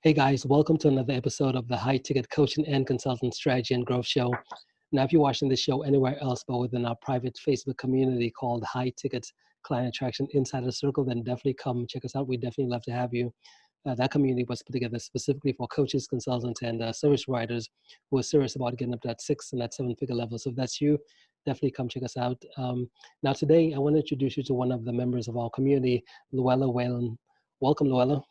Hey guys, welcome to another episode of the High Ticket Coaching and Consultant Strategy and Growth Show. Now, if you're watching this show anywhere else but within our private Facebook community called High Ticket Client Attraction Insider Circle, then definitely come check us out. We'd definitely love to have you. That community was put together specifically for coaches, consultants, and service providers who are serious about getting up to that 6 and that 7-figure level. So if that's you, definitely come check us out. Now, today, I want to introduce you to one of the members of our community, Luella Whalan. Welcome, Luella.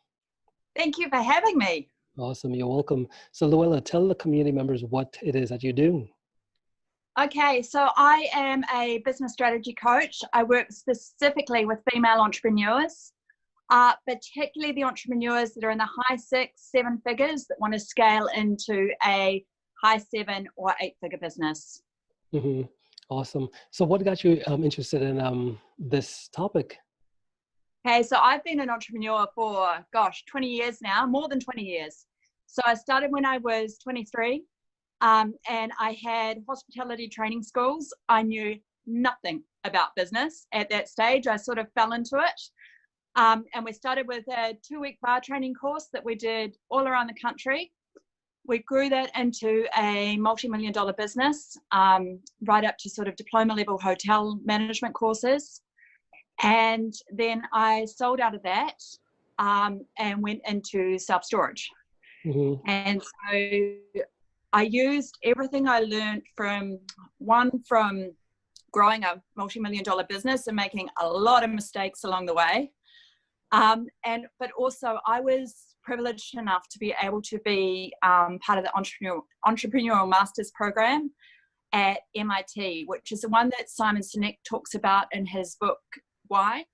Thank you for having me. Awesome, you're welcome. So Luella, tell the community members what it is that you do. Okay, so I am a business strategy coach. I work specifically with female entrepreneurs, particularly the entrepreneurs that are in the high 6, 7 figures that want to scale into a high 7 or 8-figure business. Mm-hmm. Awesome. So what got you interested in this topic? Okay, so I've been an entrepreneur for, 20 years now, more than 20 years. So I started when I was 23, and I had hospitality training schools. I knew nothing about business at that stage. I sort of fell into it. And we started with a 2-week bar training course that we did all around the country. We grew that into a multi-million-dollar business, right up to sort of diploma level hotel management courses. And then I sold out of that and went into self-storage. Mm-hmm. And so I used everything I learned from growing a multi-million-dollar business and making a lot of mistakes along the way. But also I was privileged enough to be able to be part of the Entrepreneurial Masters program at MIT, which is the one that Simon Sinek talks about in his book, Why.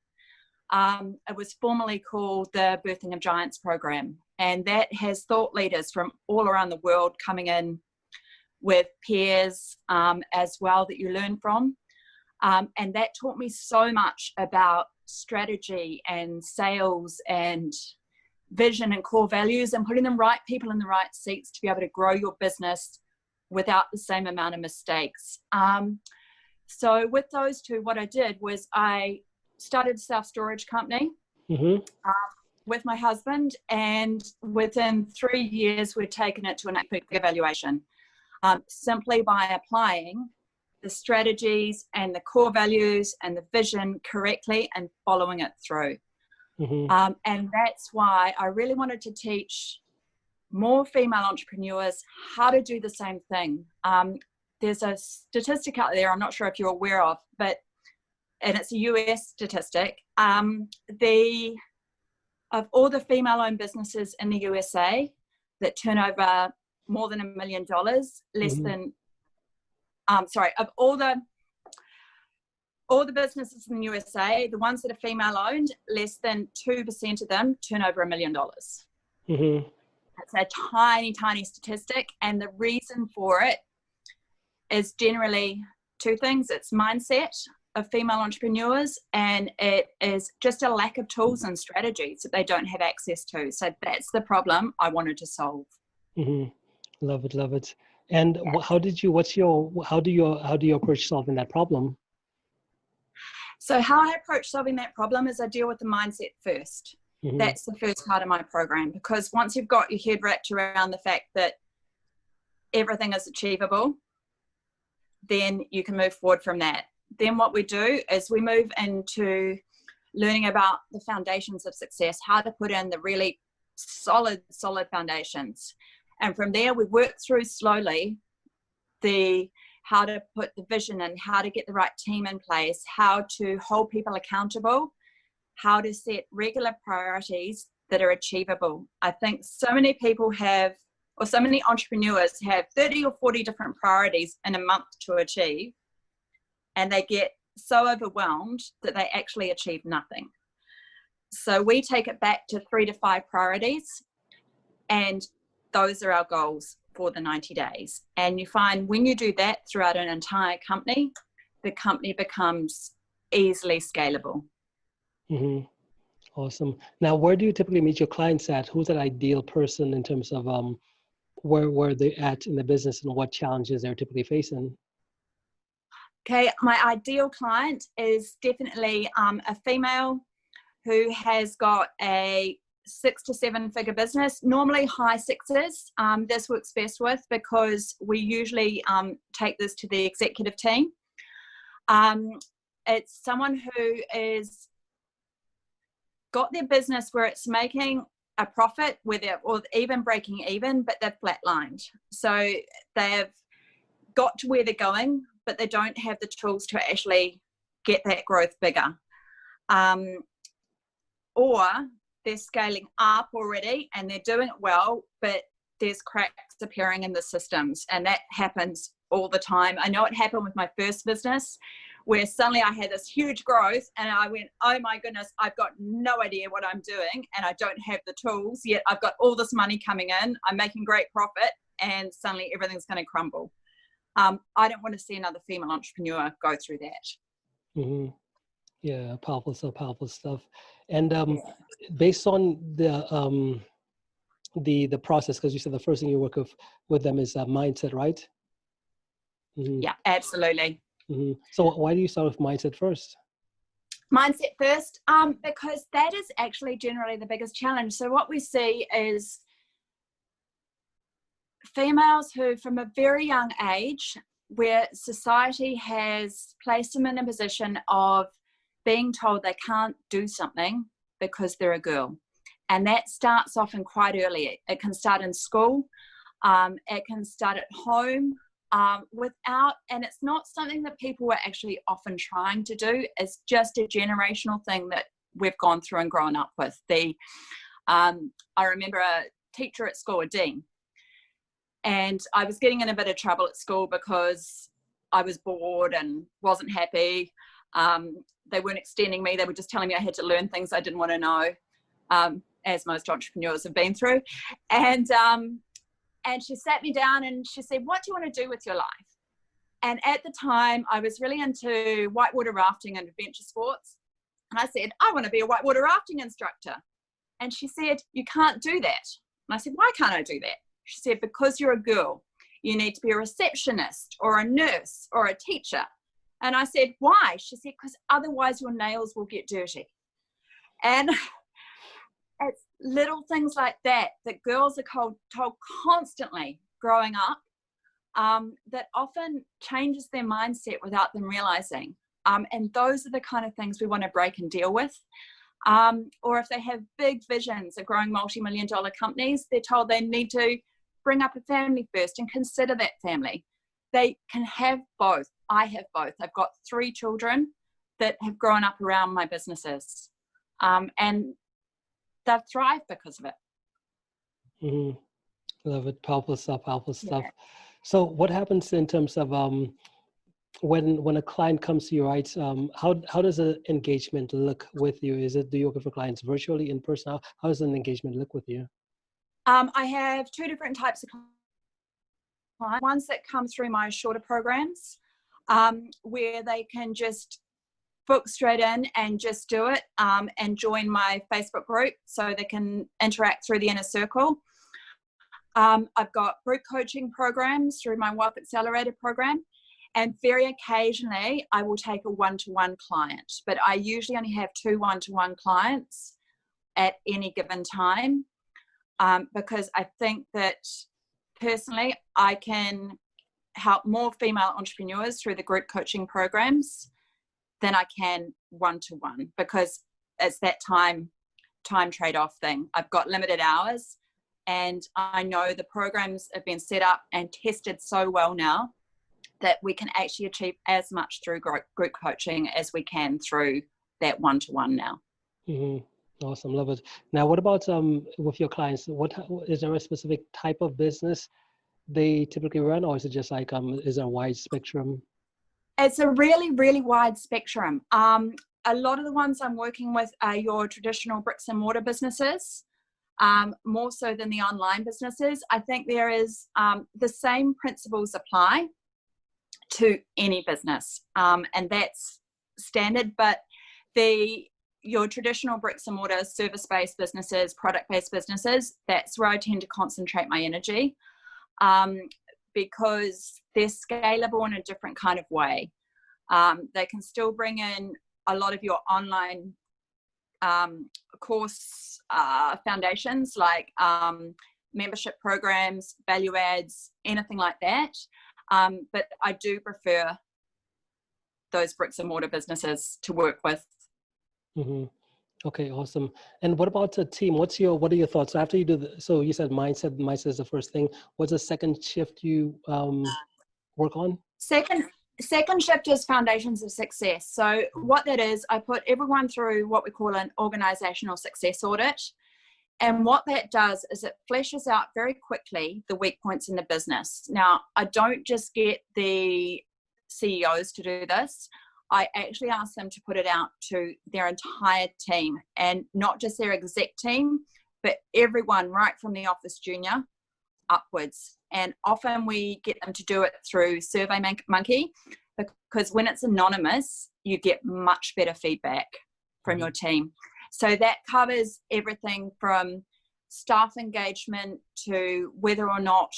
It was formerly called the Birthing of Giants program, and that has thought leaders from all around the world coming in with peers as well that you learn from, and that taught me so much about strategy and sales and vision and core values and putting the right people in the right seats to be able to grow your business without the same amount of mistakes. So with those two, what I did was I started a self-storage company with my husband, and within 3 years we'd taken it to an 8-figure valuation, simply by applying the strategies and the core values and the vision correctly and following it through. And that's why I really wanted to teach more female entrepreneurs how to do the same thing. There's a statistic out there, I'm not sure if you're aware of, and it's a US statistic, of all the female-owned businesses in the USA that turn over more than $1 million, of all the businesses in the USA, the ones that are female-owned, less than 2% of them turn over $1 million. It's a tiny, tiny statistic, and the reason for it is generally 2 things. It's mindset of female entrepreneurs, and it is just a lack of tools and strategies that they don't have access to. So that's the problem I wanted to solve. Love it, love it. And how do you approach solving that problem? So how I approach solving that problem is I deal with the mindset first. That's the first part of my program, because once you've got your head wrapped around the fact that everything is achievable, then you can move forward from that. Then what we do is we move into learning about the foundations of success, how to put in the really solid foundations. And from there, we work through slowly how to put the vision in, how to get the right team in place, how to hold people accountable, how to set regular priorities that are achievable. I think so many people have, or so many entrepreneurs have 30 or 40 different priorities in a month to achieve, and they get so overwhelmed that they actually achieve nothing. So we take it back to 3 to 5 priorities, and those are our goals for the 90 days. And you find when you do that throughout an entire company, the company becomes easily scalable. Awesome. Now, where do you typically meet your clients at? Who's that ideal person in terms of where they're at in the business and what challenges they're typically facing? Okay, my ideal client is definitely a female who has got a 6 to 7 figure business, normally high sixes. This works best with, because we usually take this to the executive team. It's someone who is got their business where it's making a profit, or even breaking even, but they've flatlined. So they've got to where they're going, but they don't have the tools to actually get that growth bigger. Or they're scaling up already and they're doing it well, but there's cracks appearing in the systems, and that happens all the time. I know it happened with my first business, where suddenly I had this huge growth and I went, oh my goodness, I've got no idea what I'm doing and I don't have the tools, yet I've got all this money coming in, I'm making great profit, and suddenly everything's going to crumble. I don't want to see another female entrepreneur go through that. Mm-hmm. Yeah, powerful stuff. And based on the process, because you said the first thing you work with them is mindset, right? Mm-hmm. Yeah, absolutely. Mm-hmm. So why do you start with mindset first? Mindset first, because that is actually generally the biggest challenge. So what we see is females who, from a very young age, where society has placed them in a position of being told they can't do something because they're a girl. And that starts off in quite early. It can start in school, it can start at home, and it's not something that people are actually often trying to do. It's just a generational thing that we've gone through and grown up with. I remember a teacher at school, a dean, and I was getting in a bit of trouble at school because I was bored and wasn't happy. They weren't extending me. They were just telling me I had to learn things I didn't want to know, as most entrepreneurs have been through. And she sat me down and she said, what do you want to do with your life? And at the time, I was really into whitewater rafting and adventure sports. And I said, I want to be a whitewater rafting instructor. And she said, you can't do that. And I said, why can't I do that? She said, because you're a girl. You need to be a receptionist or a nurse or a teacher. And I said, why? She said, because otherwise your nails will get dirty. And it's little things like that girls are told constantly growing up, that often changes their mindset without them realizing. And those are the kind of things we want to break and deal with. Or if they have big visions of growing multi-million-dollar companies, they're told they need to bring up a family first and consider that family. They can have both. I have both. I've got 3 children that have grown up around my businesses, and they've thrived because of it. Mm-hmm. Love it. Powerful stuff. Yeah. So what happens in terms of when a client comes to you, right? How does an engagement look with you? Do you work with clients virtually, in person? How does an engagement look with you? I have 2 different types of clients. Ones that come through my shorter programs, where they can just book straight in and just do it, and join my Facebook group so they can interact through the inner circle. I've got group coaching programs through my Wealth Accelerator program, and very occasionally I will take a one-to-one client, but I usually only have 2 one-to-one clients at any given time, because I think that personally I can help more female entrepreneurs through the group coaching programs than I can one-to-one, because it's that time trade-off thing. I've got limited hours, and I know the programs have been set up and tested so well now that we can actually achieve as much through group coaching as we can through that one-to-one now. Mm-hmm. Awesome. Love it. Now, what about with your clients? Is there a specific type of business they typically run, or is it just like is there a wide spectrum? It's a really, really wide spectrum. A lot of the ones I'm working with are your traditional bricks and mortar businesses, more so than the online businesses. I think there is the same principles apply to any business, and that's standard. But your traditional bricks and mortar service-based businesses, product-based businesses, that's where I tend to concentrate my energy, because they're scalable in a different kind of way. They can still bring in a lot of your online course foundations like membership programs, value adds, anything like that. But I do prefer those bricks and mortar businesses to work with. Mm-hmm. Okay, awesome. And what about the team? What are your thoughts after you do so you said mindset is the first thing. What's the second shift you work on? Second shift is foundations of success. So what that is, I put everyone through what we call an organizational success audit. And what that does is it fleshes out very quickly the weak points in the business. Now, I don't just get the CEOs to do this. I actually ask them to put it out to their entire team, and not just their exec team, but everyone right from the office junior upwards. And often we get them to do it through SurveyMonkey, because when it's anonymous, you get much better feedback from your team. So that covers everything from staff engagement to whether or not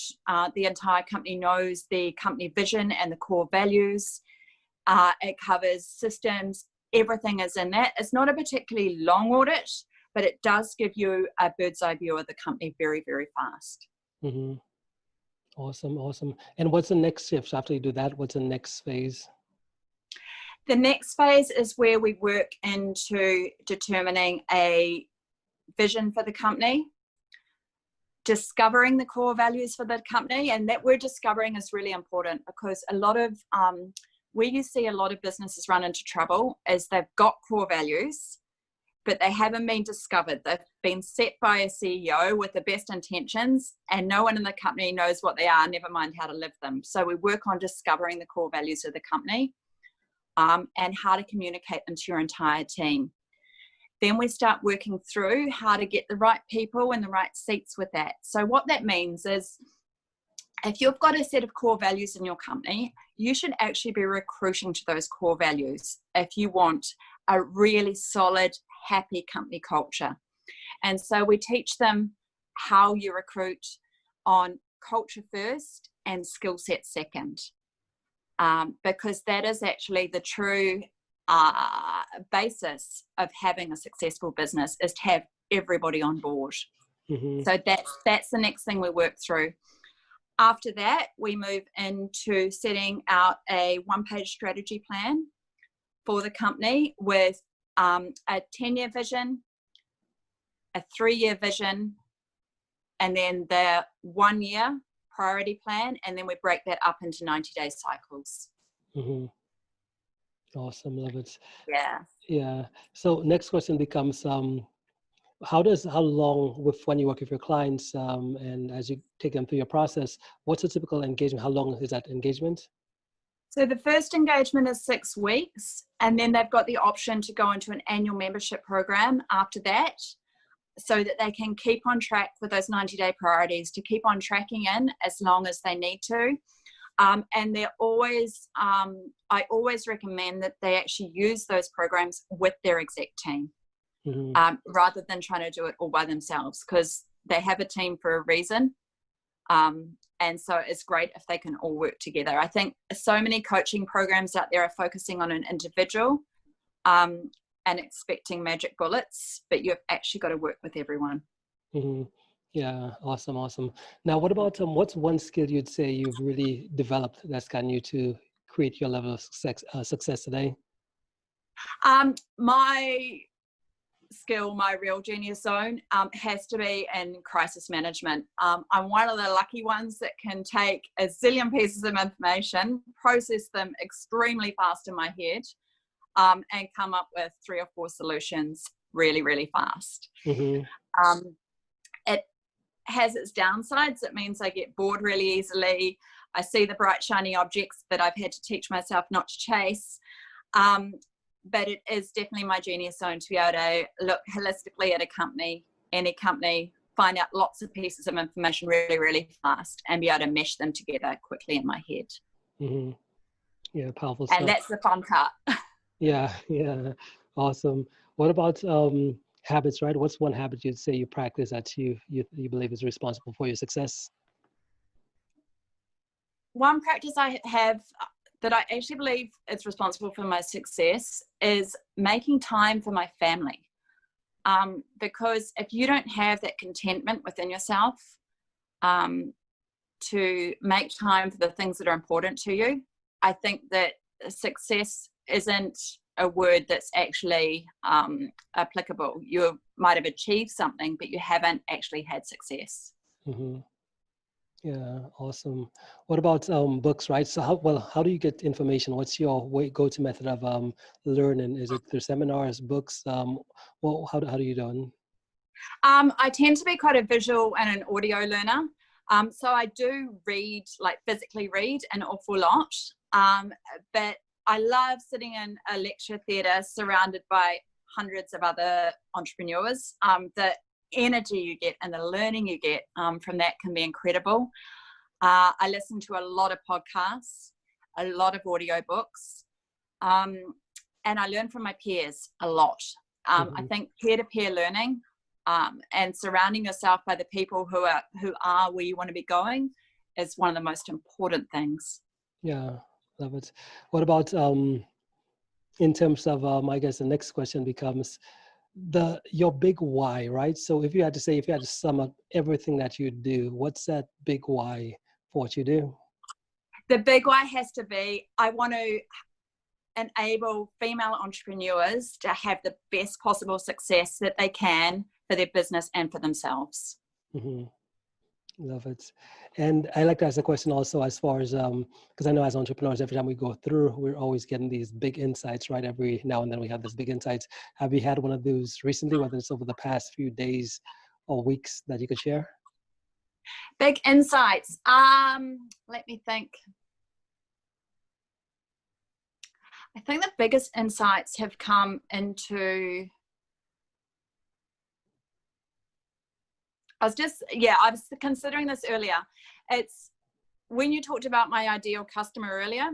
the entire company knows the company vision and the core values. It covers systems. Everything is in that. It's not a particularly long audit, but it does give you a bird's eye view of the company very, very fast. Mm-hmm. Awesome. And what's the next shift after you do that? What's the next phase? The next phase is where we work into determining a vision for the company, discovering the core values for the company. And that word discovering is really important, because a lot of where you see a lot of businesses run into trouble is they've got core values, but they haven't been discovered. They've been set by a CEO with the best intentions, and no one in the company knows what they are, never mind how to live them. So we work on discovering the core values of the company and how to communicate them to your entire team. Then we start working through how to get the right people in the right seats with that. So what that means is, if you've got a set of core values in your company, you should actually be recruiting to those core values if you want a really solid, happy company culture. And so we teach them how you recruit on culture first and skill set second, because that is actually the true basis of having a successful business, is to have everybody on board. Mm-hmm. So that's the next thing we work through. After that, we move into setting out a one-page strategy plan for the company with a 10-year vision, a 3-year vision, and then the 1-year priority plan. And then we break that up into 90-day cycles. Mm-hmm. Awesome. Love it. Yeah. So next question becomes, how long when you work with your clients and as you take them through your process, what's a typical engagement? How long is that engagement? So the first engagement is 6 weeks, and then they've got the option to go into an annual membership program after that, so that they can keep on track with those 90-day priorities, to keep on tracking in as long as they need to. And they're always, I always recommend that they actually use those programs with their exec team. Mm-hmm. Rather than trying to do it all by themselves, because they have a team for a reason. And so it's great if they can all work together. I think so many coaching programs out there are focusing on an individual and expecting magic bullets, but you've actually got to work with everyone. Mm-hmm. Yeah, awesome. Now, what about what's one skill you'd say you've really developed that's gotten you to create your level of success today? My skill, my real genius zone, has to be in crisis management. I'm one of the lucky ones that can take a zillion pieces of information, process them extremely fast in my head, and come up with 3 or 4 solutions really, really fast. Mm-hmm. It has its downsides. It means I get bored really easily. I see the bright, shiny objects that I've had to teach myself not to chase. But it is definitely my genius zone to be able to look holistically at a company, any company, find out lots of pieces of information really, really fast, and be able to mesh them together quickly in my head. Mm-hmm. Yeah, powerful stuff. And that's the fun part. Yeah, awesome. What about habits, right? What's one habit you'd say you practice that you believe is responsible for your success? One practice I have that I actually believe is responsible for my success is making time for my family. because if you don't have that contentment within yourself to make time for the things that are important to you, I think that success isn't a word that's actually applicable. You might have achieved something, but you haven't actually had success. Mm-hmm. Yeah, awesome. What about books, right? So how do you get information? What's your go-to method of learning? Is it through seminars, books? How do you do it? I tend to be quite a visual and an audio learner. So I do read, like physically read an awful lot. But I love sitting in a lecture theatre surrounded by hundreds of other entrepreneurs. The energy you get and the learning you get from that can be incredible. I listen to a lot of podcasts, a lot of audio books, and I learn from my peers a lot. I think peer-to-peer learning and surrounding yourself by the people who are where you want to be going is one of the most important things. Yeah, love it. What about in terms of I guess the next question becomes your big why, right? So if you had to sum up everything that you do, what's that big why for what you do? The big why has to be, I want to enable female entrepreneurs to have the best possible success that they can for their business and for themselves. Mm-hmm. Love it. And I like to ask a question also as far as, because I know as entrepreneurs, every time we go through, we're always getting these big insights, right? Every now and then we have these big insights. Have you had one of those recently, whether it's over the past few days or weeks that you could share? Big insights. Let me think. I think the biggest insights have come into, I was considering this earlier. It's when you talked about my ideal customer earlier,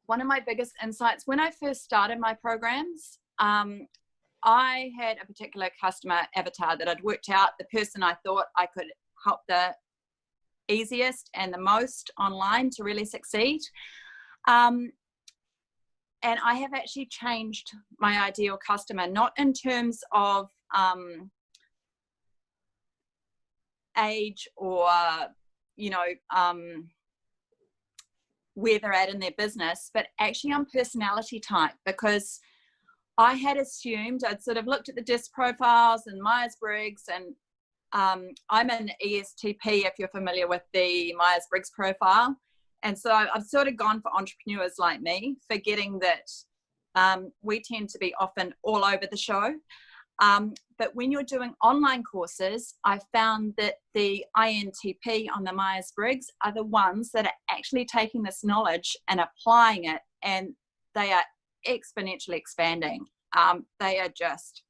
one of my biggest insights when I first started my programs, I had a particular customer avatar that I'd worked out, the person I thought I could help the easiest and the most online to really succeed. And I have actually changed my ideal customer, not in terms of age or, where they're at in their business, but actually on personality type, because I had assumed, I'd sort of looked at the DISC profiles and Myers-Briggs, and I'm an ESTP, if you're familiar with the Myers-Briggs profile. And so I've sort of gone for entrepreneurs like me, forgetting that we tend to be often all over the show. But when you're doing online courses, I found that the INTP on the Myers-Briggs are the ones that are actually taking this knowledge and applying it, and they are exponentially expanding. They are just,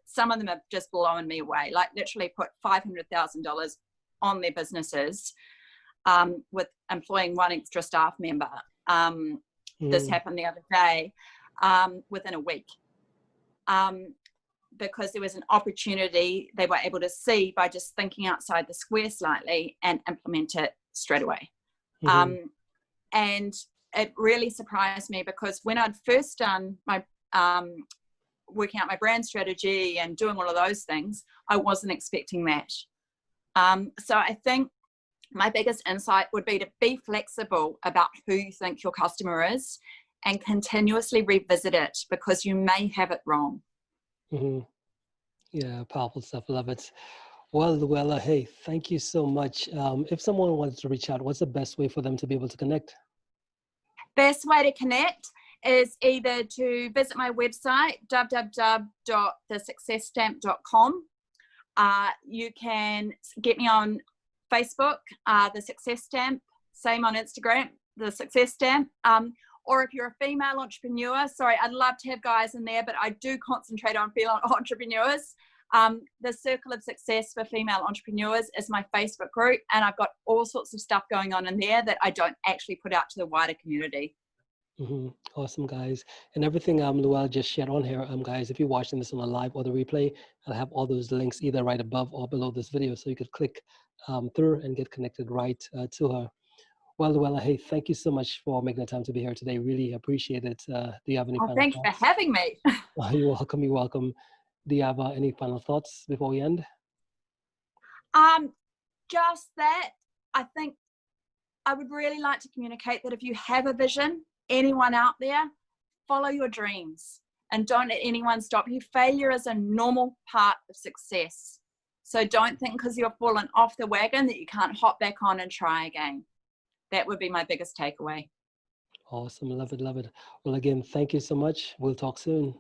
some of them have just blown me away, like literally put $500,000 on their businesses with employing one extra staff member. This happened the other day within a week. Because there was an opportunity they were able to see by just thinking outside the square slightly and implement it straight away. And it really surprised me, because when I'd first done my working out my brand strategy and doing all of those things, I wasn't expecting that. So I think my biggest insight would be to be flexible about who you think your customer is and continuously revisit it, because you may have it wrong. Yeah, powerful stuff. Love it. Well, Luella, hey, thank you so much. If someone wants to reach out, what's the best way for them to be able to connect? Best way to connect is either to visit my website, www.thesuccessstamp.com. You can get me on Facebook, The Success Stamp, same on Instagram, The Success Stamp. Or if you're a female entrepreneur, sorry, I'd love to have guys in there, but I do concentrate on female entrepreneurs. The Circle of Success for Female Entrepreneurs is my Facebook group, and I've got all sorts of stuff going on in there that I don't actually put out to the wider community. Awesome, guys. And everything Luella just shared on here, guys, if you're watching this on a live or the replay, I'll have all those links either right above or below this video, so you could click through and get connected right to her. Well, Luella, hey, thank you so much for making the time to be here today. Really appreciate it. Do you have any final Thank you for having me. You're welcome. You're welcome. Do you have any final thoughts before we end? Just that, I think I would really like to communicate that if you have a vision, anyone out there, follow your dreams and don't let anyone stop you. Failure is a normal part of success. So don't think because you've fallen off the wagon that you can't hop back on and try again. That would be my biggest takeaway. Awesome. Love it. Love it. Well, again, thank you so much. We'll talk soon.